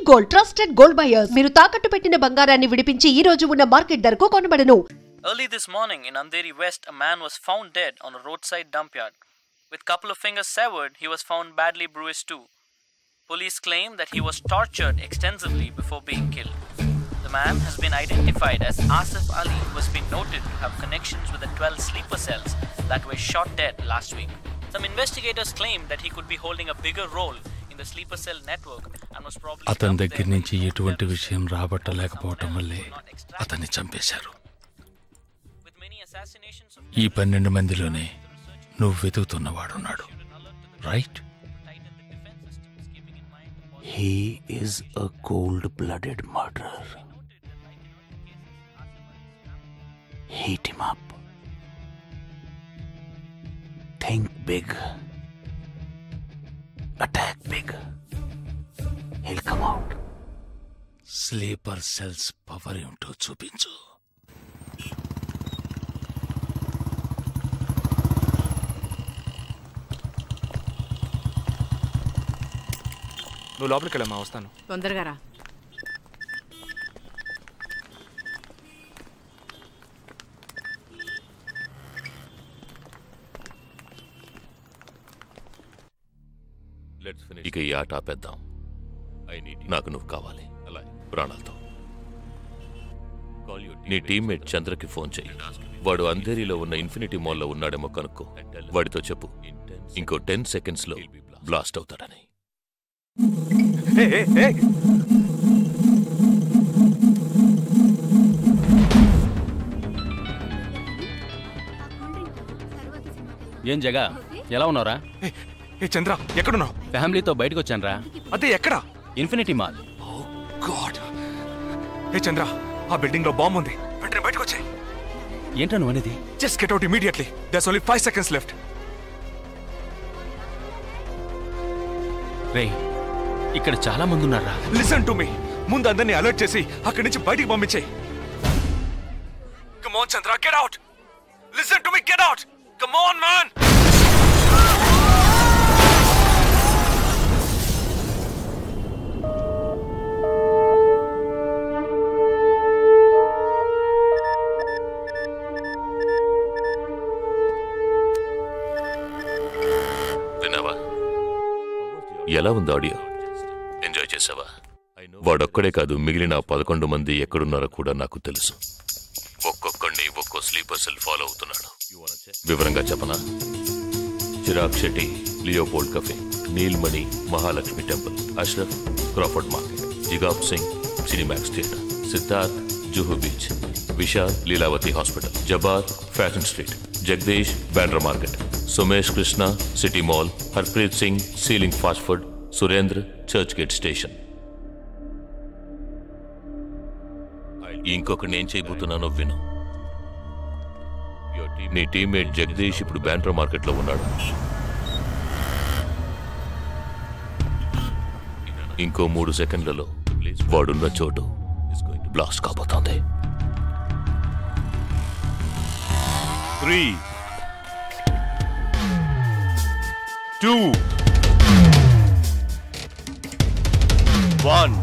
Gold trusted gold buyers. మీరు తాకట్టు పెట్టిన బంగారాన్ని విడిపించి ఈ రోజు ఉన్న మార్కెట్ ధరకు కొనబడను. Early this morning in Andheri West, a man was found dead on a roadside dump yard. With couple of fingers severed, he was found badly bruised too. Police claim that he was tortured extensively before being killed. The man has been identified as Asif Ali, who has been noted to have connections with the 12 sleeper cells that were shot dead last week. Some investigators claim that he could be holding a bigger role in the sleeper cell network and was probably అతని దగ్గర నుంచి ఎటువంటి విషయం రాబట్టలేకపోవటం వల్లే అతన్ని చంపేశారు. ఈ 12 మందిలోనే నువ్వు వెతుకుతున్నవాడున్నాడు, right? He is a cold-blooded murderer. Heat him up. Think big. Attack big. He'll come out. Sleeper cells power ఏంటో చూపించు. నువ్వు లోపలికి వెళ్ళమ్మా, వస్తాను. తొందరగా రా. ఇక ఈ ఆట ఆపేద్దాం. నాకు నువ్వు కావాలి ప్రాణాలతో. నీ టీమ్మేట్ చంద్రకి ఫోన్ చెయ్యి. వాడు అంధేరిలో ఉన్న ఇన్ఫినిటీ మాల్లో ఉన్నాడేమో కనుక్కో. వాడితో చెప్పు ఇంకో 10 seconds లో బ్లాస్ట్ అవుతాడని. ఏం జగా, ఎలా ఉన్నారా? చంద్ర, ఎక్కడున్నావు? ఫ్యామిలీతో బయటకు వచ్చాను రా. అదే ఎక్కడ? Infinity mall. చంద్ర, ఆ బిల్డింగ్ లో బాంబు ఉంది. వెంటనే బయటకు వచ్చాయి. ఏంటా నువ్వు అనేది? Just get out immediately. There's only 5 seconds left. రే, ఇక్కడ చాలా మంది ఉన్నారా? Listen to me. ముందు అందరినీ అలర్ట్ చేసి అక్కడి నుంచి బయటికి పంపించేయి. Come on Chandra, get out. Listen to me, get out. Come on man. విన్నావా? ఎలా ఉంది ఆడియో? ఎంజాయ్ చేసావా? వాడొక్కడే కాదు, మిగిలిన 11 మంది ఎక్కడున్నారో కూడా నాకు తెలుసు. ఒక్కొక్కడిని ఒక్కో స్లీపర్ సెల్ ఫాలో అవుతున్నాడు. వివరంగా చెప్పనా? Chirag Shetty, Leopold cafe, Neelmani, Mahalakshmi temple, Ashraf, Crawford market, Jigab Singh, Cinemax theatre, Siddharth, Juhu beach, Vishal, Lilavati hospital, Jabbar, fashion street, Jagdish, Bandra market, Sumesh Krishna, city mall, Harpreet Singh, ceiling fast food, Surendra, Churchgate station. ఇంకొకటి నేను చేయబోతున్నానో విను. నీ టీమ్మేట్ జగదీష్ ఇప్పుడు బ్యాండ్రా మార్కెట్ లో ఉన్నాడు. ఇంకో 3 సెకండ్లలో వాడున్న చోటు బ్లాస్ట్ కాబోతోంది. 3, 2, 1.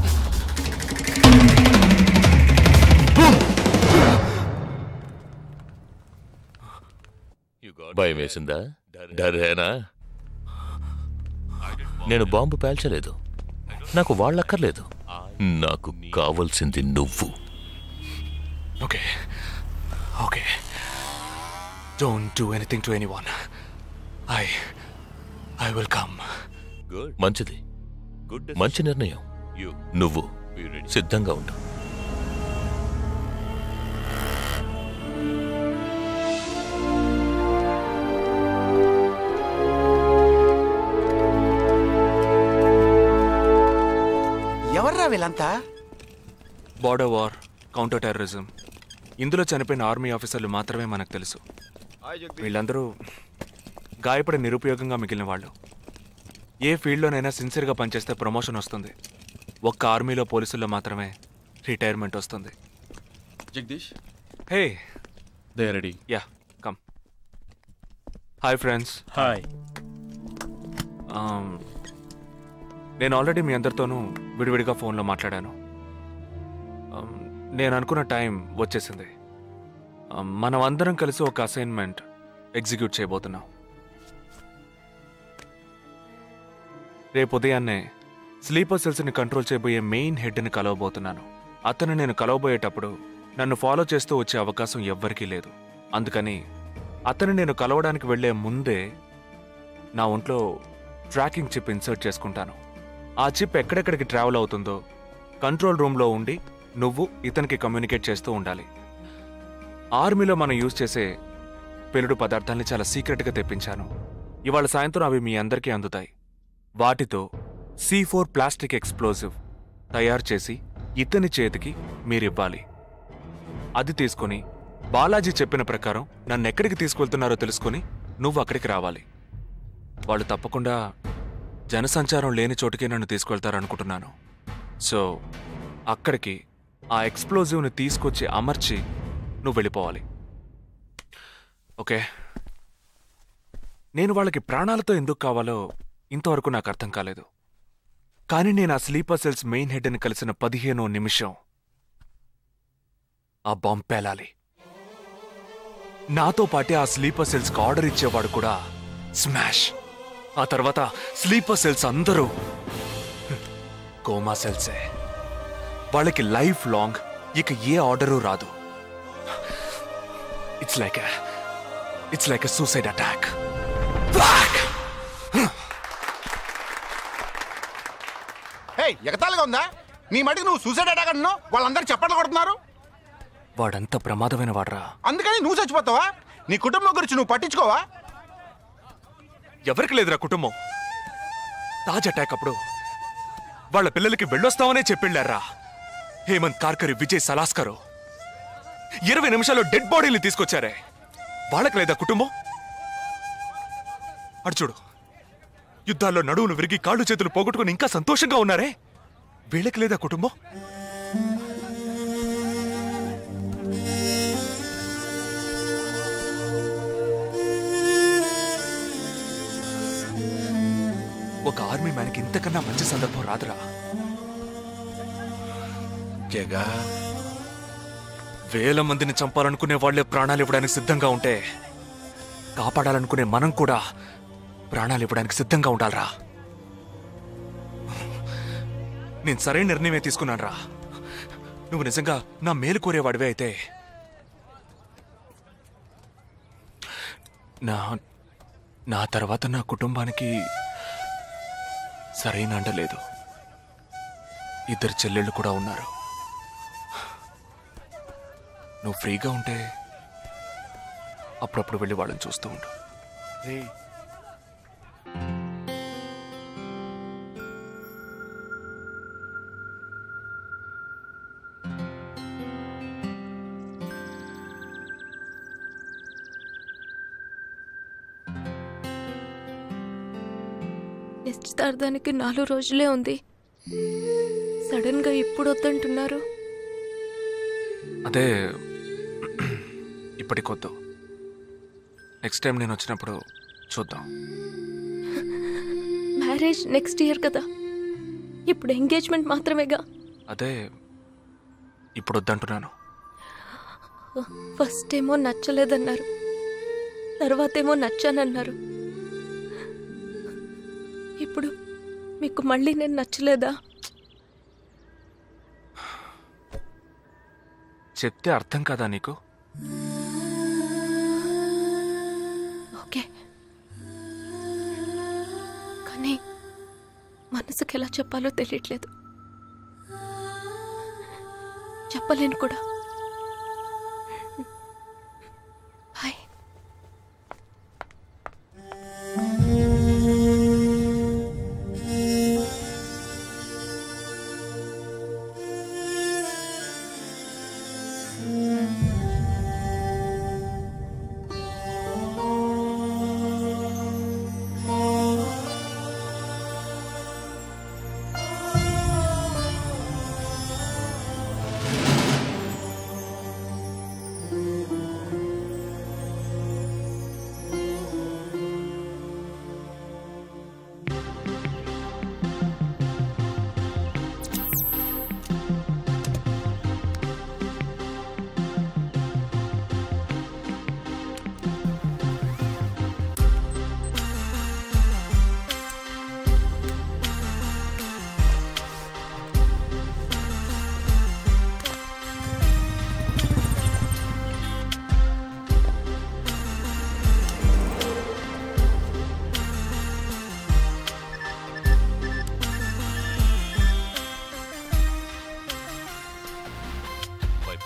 భయం వేసిందా? డరేనా? నేను బాంబు పేల్చలేదు. నాకు వాళ్ళక్కర్లేదు. నాకు కావలసింది నువ్వు. Okay okay, don't do anything to anyone. I will come. మంచిది, మంచి నిర్ణయం. నువ్వు సిద్ధంగా ఉండు. ఎవర్రా వీళ్ళంతా? బార్డర్ వార్, కౌంటర్ టెర్రరిజం, ఇందులో చనిపోయిన ఆర్మీ ఆఫీసర్లు మాత్రమే మనకు తెలుసు. వీళ్ళందరూ గాయపడి నిరుపయోగంగా మిగిలిన వాళ్ళు. ఏ ఫీల్డ్లోనైనా సిన్సియర్గా పనిచేస్తే ప్రమోషన్ వస్తుంది. ఒక్క ఆర్మీలో పోలీసుల్లో మాత్రమే రిటైర్మెంట్ వస్తుంది. Jagdish, hey, they ready. Ya, come. Hi friends. Hi. నేను ఆల్రెడీ మీ అందరితోనూ విడివిడిగా ఫోన్లో మాట్లాడాను. నేను అనుకున్న టైం వచ్చేసింది. మనం అందరం కలిసి ఒక అసైన్మెంట్ ఎగ్జిక్యూట్ చేయబోతున్నాం. రేపు ఉదయాన్నే స్లీపర్ సెల్స్ని కంట్రోల్ చేయబోయే మెయిన్ హెడ్ని కలవబోతున్నాను. అతను నేను కలవబోయేటప్పుడు నన్ను ఫాలో చేస్తూ వచ్చే అవకాశం ఎవ్వరికీ లేదు. అందుకని అతను నేను కలవడానికి వెళ్లే ముందే నా ఒంట్లో ట్రాకింగ్ చిప్ ఇన్సర్ట్ చేసుకుంటాను. ఆ చిప్ ఎక్కడెక్కడికి ట్రావెల్ అవుతుందో కంట్రోల్ రూమ్లో ఉండి నువ్వు ఇతనికి కమ్యూనికేట్ చేస్తూ ఉండాలి. ఆర్మీలో మనం యూజ్ చేసే పెలుడు పదార్థాల్ని చాలా సీక్రెట్గా తెప్పించాను. ఇవాళ సాయంత్రం అవి మీ అందరికీ అందుతాయి. వాటితో C4 ప్లాస్టిక్ ఎక్స్ప్లోజివ్ తయారు చేసి ఇతని చేతికి మీరివ్వాలి. అది తీసుకుని బాలాజీ చెప్పిన ప్రకారం నన్ను ఎక్కడికి తీసుకెళ్తున్నారో తెలుసుకుని నువ్వు అక్కడికి రావాలి. వాళ్ళు తప్పకుండా జనసంచారం లేని చోటుకి నన్ను తీసుకెళ్తారనుకుంటున్నాను. సో అక్కడికి ఆ ఎక్స్ప్లోజివ్ని తీసుకొచ్చి అమర్చి నువ్వు వెళ్ళిపోవాలి. ఓకే? నేను వాళ్ళకి ప్రాణాలతో ఎందుకు కావాలో ఇంతవరకు నాకు అర్థం కాలేదు. కానీ నేను ఆ స్లీపర్ సెల్స్ మెయిన్ హెడ్ని కలిసిన 15వ నిమిషం ఆ బాంబ్ పేలాలి. నాతో పాటే ఆ స్లీపర్ సెల్స్కి ఆర్డర్ ఇచ్చేవాడు కూడా స్మాష్. ఆ తర్వాత స్లీపర్ సెల్స్ అందరూ కోమా సెల్సే. వాళ్ళకి లైఫ్ లాంగ్ ఇక ఏ ఆర్డరు రాదు. It's like a suicide attack. ఎగతాళిగా ఉందా? నీ మటుకు నువ్వు సూసైడ్ అటాక్ అంటున్నావు, వాళ్ళందరూ చప్పట్లు కొడుతున్నారు. వాడంత ప్రమాదమైన వాడ్రా. అందుకని నువ్వు చచ్చిపోతావా? నీ కుటుంబం గురించి నువ్వు పట్టించుకోవా? ఎవరికి లేదురా కుటుంబం. తాజ్ అటాక్ అప్పుడు వాళ్ళ పిల్లలకి వెళ్ళొస్తామనే చెప్పెళ్ళారా హేమంత్ కార్కరి, విజయ్ సలాస్కరు. 20 నిమిషాల్లో డెడ్ బాడీని తీసుకొచ్చారే. వాళ్ళకి లేదా కుటుంబం? అడు చూడు, యుద్ధాల్లో నడువులు విరిగి కాళ్ళు చేతులు పోగొట్టుకుని ఇంకా సంతోషంగా ఉన్నారే. వీళ్ళకి లేదా కుటుంబం? ఒక ఆర్మీ మ్యాన్కి ఇంతకన్నా మంచి సందర్భం రాదురా. జగా, వేల మందిని చంపాలనుకునే వాళ్లే ప్రాణాలు ఇవ్వడానికి సిద్ధంగా ఉంటే కాపాడాలనుకునే మనం కూడా ప్రాణాలు ఇవ్వడానికి సిద్ధంగా ఉండాలరా. నేను సరైన నిర్ణయమే తీసుకున్నానురా. నువ్వు నిజంగా నా మేలు కోరేవాడివే అయితే నా తర్వాత నా కుటుంబానికి సరైన అండ లేదు. 2 చెల్లెళ్ళు కూడా ఉన్నారు. నువ్వు ఫ్రీగా ఉంటే అప్పుడప్పుడు వెళ్ళి వాళ్ళని చూస్తూ ఉండు. నిశ్చితార్థానికి 4 రోజులే ఉంది. సడన్ గా ఇప్పుడు వద్దంటున్నారు. అదే ఇప్పటికొద్దు. నెక్స్ట్ టైం నేను వచ్చినప్పుడు చూద్దాం. మ్యారేజ్ నెక్స్ట్ ఇయర్ కదా, ఇప్పుడు ఎంగేజ్మెంట్ మాత్రమేగా. అదే ఇప్పుడు వద్దంటున్నాను. ఫస్ట్ ఏమో నచ్చలేదన్నారు, తర్వాతేమో నచ్చానన్నారు. ఇప్పుడు మీకు మళ్ళీ నేను నచ్చలేదా? చెప్తే అర్థం కాదా నీకు? ఓకే, కానీ మనసుకి ఎలా చెప్పాలో తెలియట్లేదు. చెప్పలేను కూడా. హాయ్.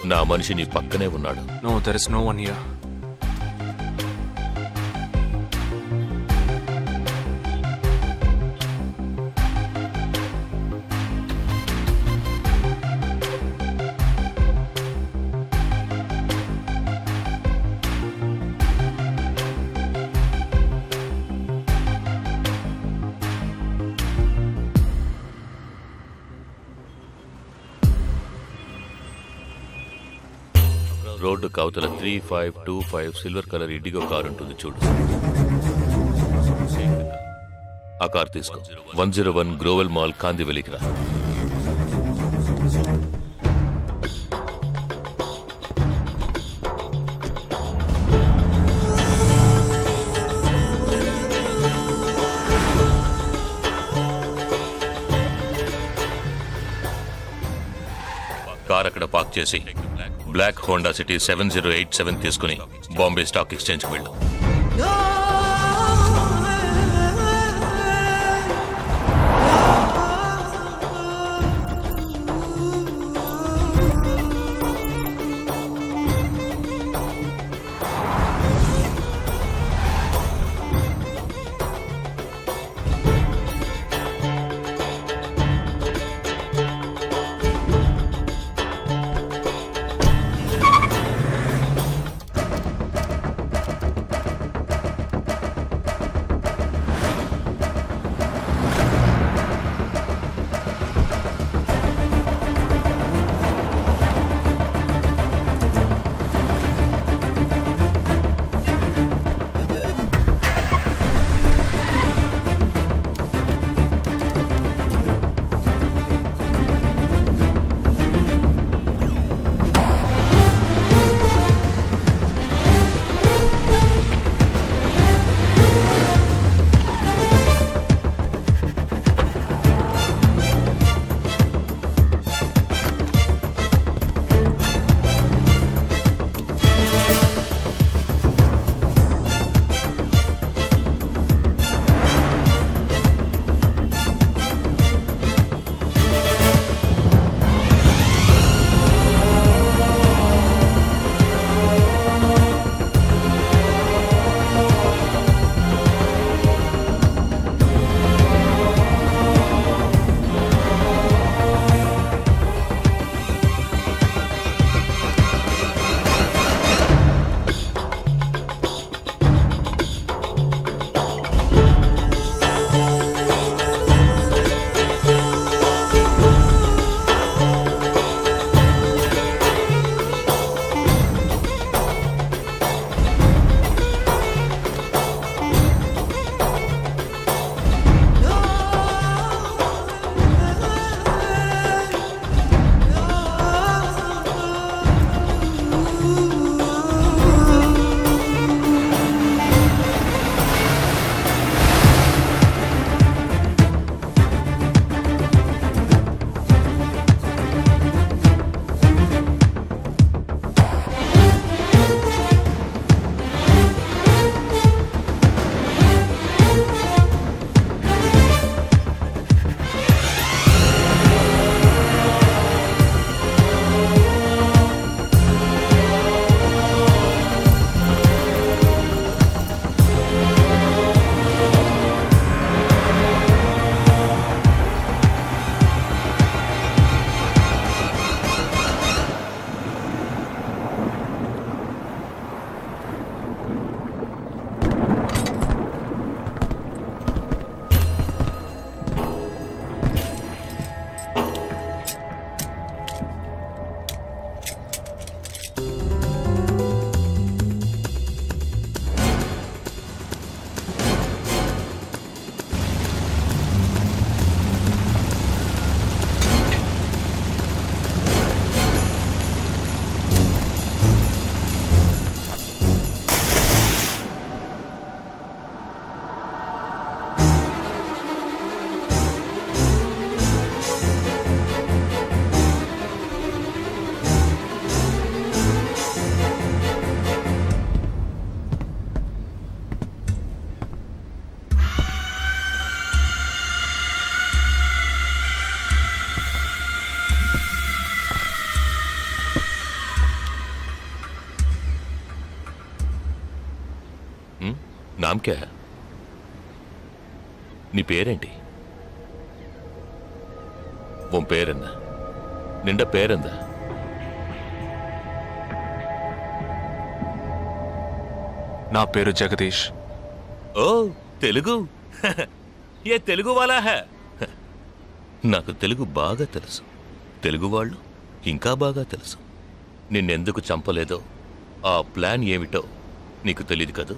నా మనిషి నీ పక్కనే ఉన్నాడు. No, there is no one here. Road కవతల 3525 సిల్వర్ కలర్ ఇండిగో కార్ ఉంటుంది చూడు. ఆ కార్ తీసుకో. 101 గ్రోవెల్ మాల్ కాందివెలికి రా. కార్ అక్కడ పార్క్ చేసి బ్లాక్ హోండా సిటీ 7087 తీసుకుని బాంబే స్టాక్ ఎక్స్చేంజ్కి వెళ్ళు. నామ్ క్యా? నీ పేరేంటి? ఉన్ పేరెన్న? నిండా పేరెందా? నా పేరు జగదీష్. ఓ తెలుగు. ఏ తెలుగు వాలా హే? నాకు తెలుగు బాగా తెలుసు. తెలుగు వాళ్ళు ఇంకా బాగా తెలుసు. నిన్నెందుకు చంపలేదో, ఆ ప్లాన్ ఏమిటో నీకు తెలియదు కదూ?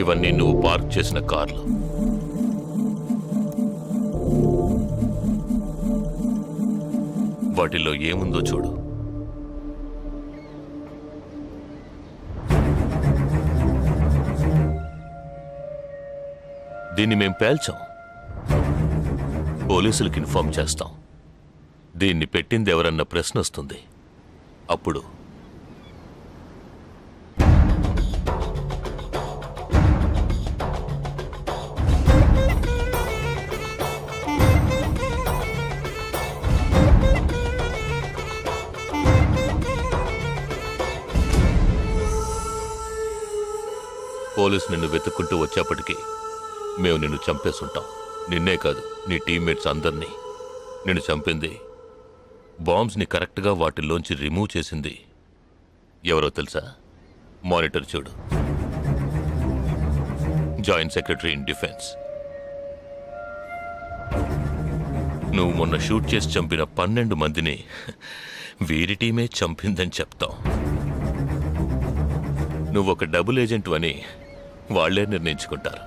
ఇవన్నీ నువ్వు పార్క్ చేసిన కార్లు. వాటిల్లో ఏముందో చూడు. దీన్ని మేం పేల్చాం. పోలీసులకు ఇన్ఫార్మ్ చేస్తాం. దీన్ని పెట్టింది ఎవరన్న ప్రశ్న వస్తుంది. అప్పుడు పోలీసు నిన్ను వెతుక్కుంటూ వచ్చేప్పటికీ మేము నిన్ను చంపేసుంటాం. నిన్నే కాదు, నీ టీమ్మేట్స్ అందరినీ. నిన్ను చంపింది, బాంబ్స్ని కరెక్ట్గా వాటిల్లోంచి రిమూవ్ చేసింది ఎవరో తెలుసా? మానిటర్ చూడు. Joint secretary in defence. నువ్వు మొన్న షూట్ చేసి చంపిన 12 మందిని వీరి టీమే చంపిందని చెప్తాం. నువ్వొక డబుల్ ఏజెంట్ అని వాళ్లే నిర్ణయించుకుంటారు.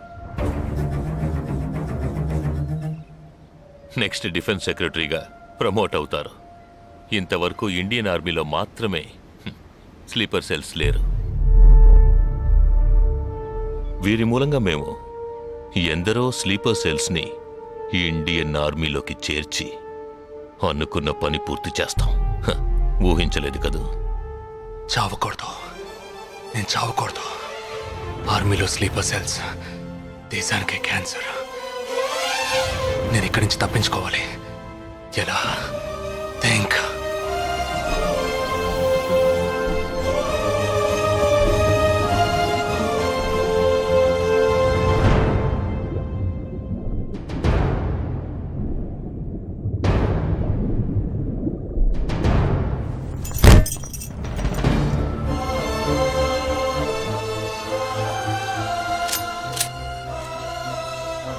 నెక్స్ట్ డిఫెన్స్ సెక్రటరీగా ప్రమోట్ అవుతారు. ఇంతవరకు ఇండియన్ ఆర్మీలో మాత్రమే స్లీపర్ సెల్స్ లేరు. వీరి మూలంగా మేము ఎందరో స్లీపర్ సెల్స్ని ఇండియన్ ఆర్మీలోకి చేర్చి అనుకున్న పని పూర్తి చేస్తాం. ఊహించలేదు కదూ? చావకూడదు, నేను చావకూడదు. ఆర్మీలో స్లీపర్ సెల్స్ దేశానికే క్యాన్సర్. నేను ఇక్కడి నుంచి తప్పించుకోవాలి. ఎలా? Think.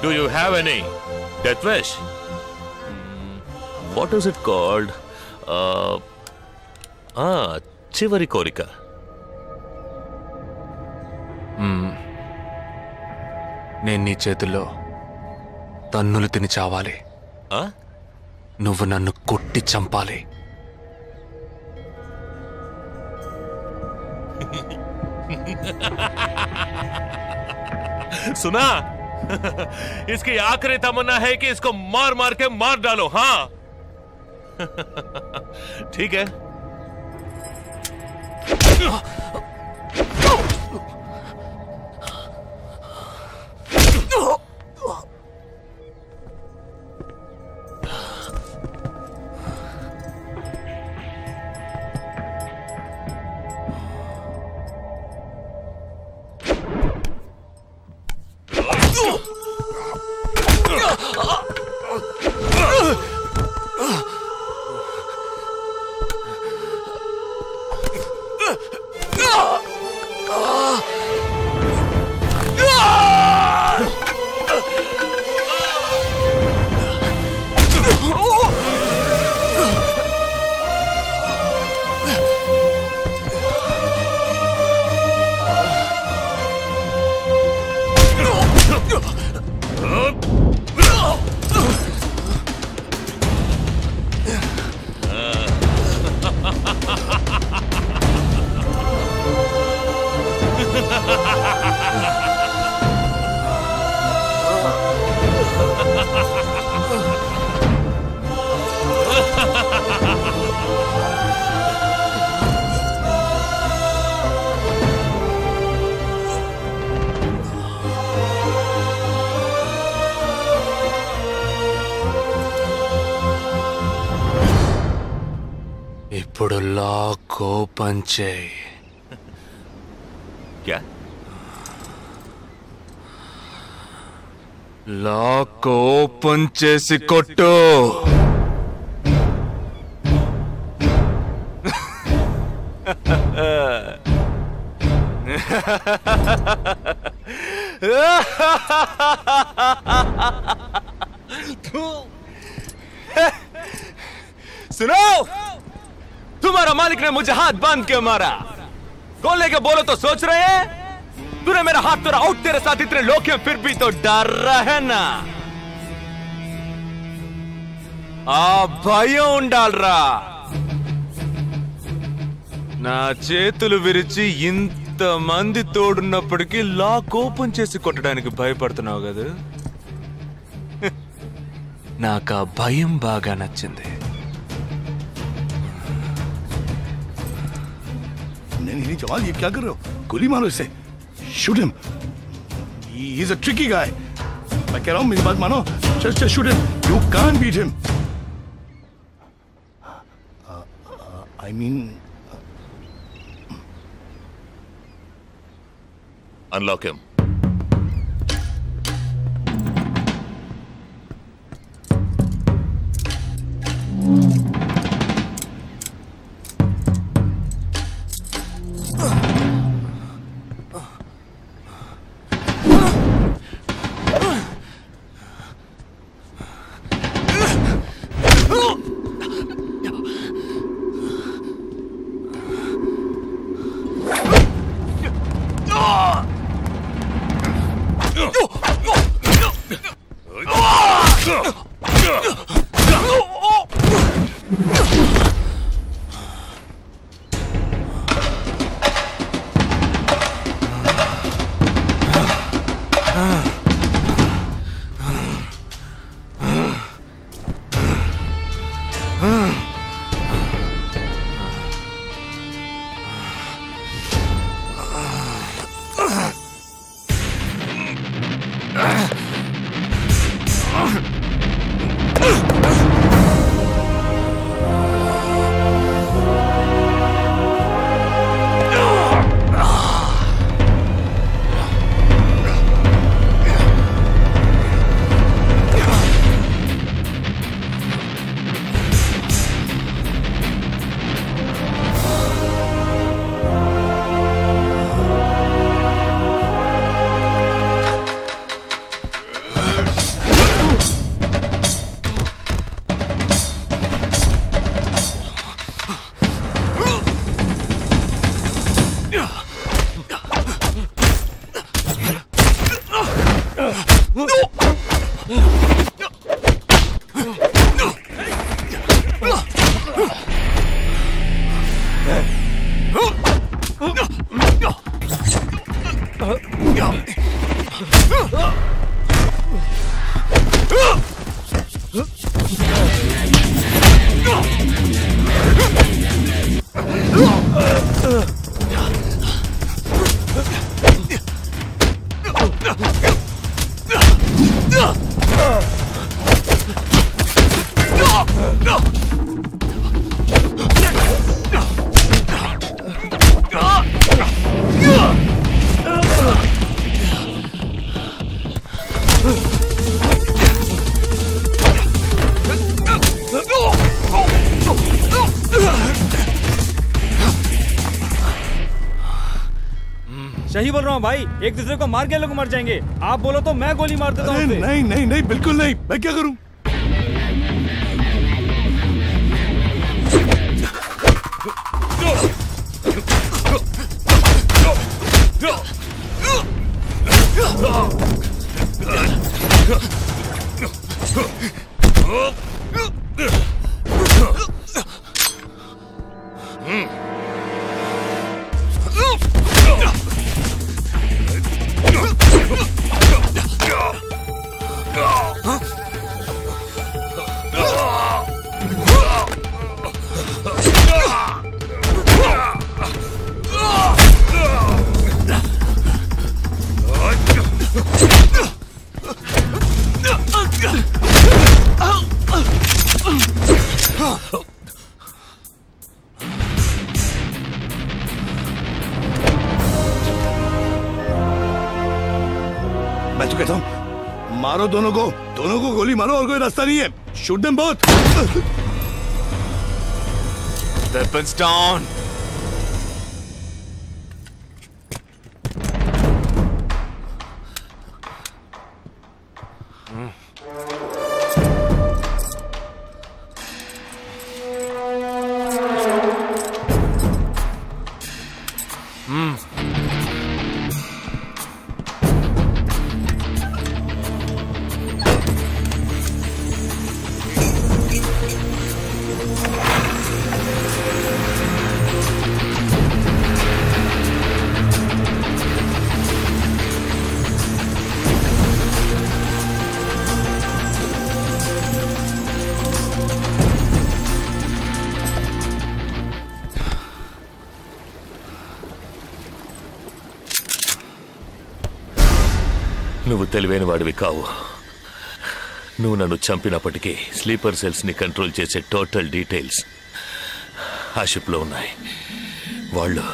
Do you have any death wish? What is it called? చివరి కోరిక. నేను నీ చేతుల్లో తన్నులు తిని చావాలి. నువ్వు నన్ను కొట్టి చంపాలి. सुना? इसकी आखिरी तमन्ना है कि इसको मार मार के मार डालो. हाँ ठीक है. లాక్ ఓపెన్ చేయి. क्या లాక్ ఓపెన్ చేసి కొట్టు. सुनो, तुम्हारा मालिक ने मुझे हाथ बांध के मारा. कौन लेके बोलो तो सोच रहे हैं? तूने मेरा हाथ तोड़ा आउट, तेरे साथ इतने लोग हैं फिर भी तो डर रहा है ना. భయం ఉండాలరా. నా చేతులు విరిచి ఇంతమంది తోడున్నప్పటికీ లాక్ ఓపెన్ చేసి కొట్టడానికి భయపడుతున్నావు కదా. నాకు ఆ భయం బాగా నచ్చింది. नहीं जवान, ये क्या कर रहे हो? गोली मारो इसे. Shoot him. He is a tricky guy. मैं कह रहा हूं मेरी बात मानो. Just shoot him. You can't beat him. I mean unlock him. सही बोल रहा हूँ भाई, एक दूसरे को मार के लोग मर जाएंगे. आप बोलो तो मैं गोली मार देता हूँ. नहीं नहीं नहीं, बिल्कुल नहीं. मैं क्या करूँ? तो कहता हूँ मारो दोनों को गोली मारो और कोई रास्ता नहीं है shoot them both Weapons down. నువ్వు తెలివైన వాడివి కావు. నువ్వు నన్ను చంపినప్పటికీ స్లీపర్ సెల్స్ ని కంట్రోల్ చేసే టోటల్ డీటెయిల్స్ ఆ షిప్లో ఉన్నాయి. వాళ్ళు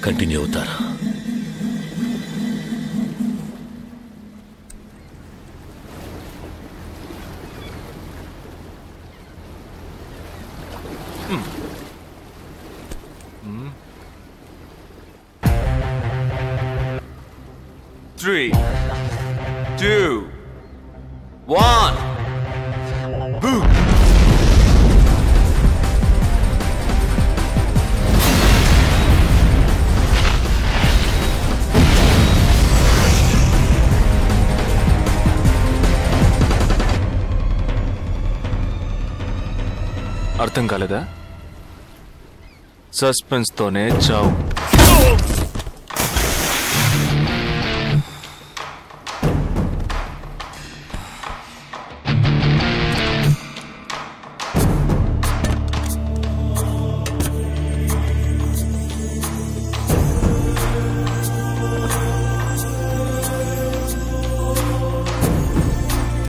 కంటిన్యూ అవుతారు. Three, 2, 1. Boom. అర్థం కాలేదా? సస్పెన్స్ తోనే చావు.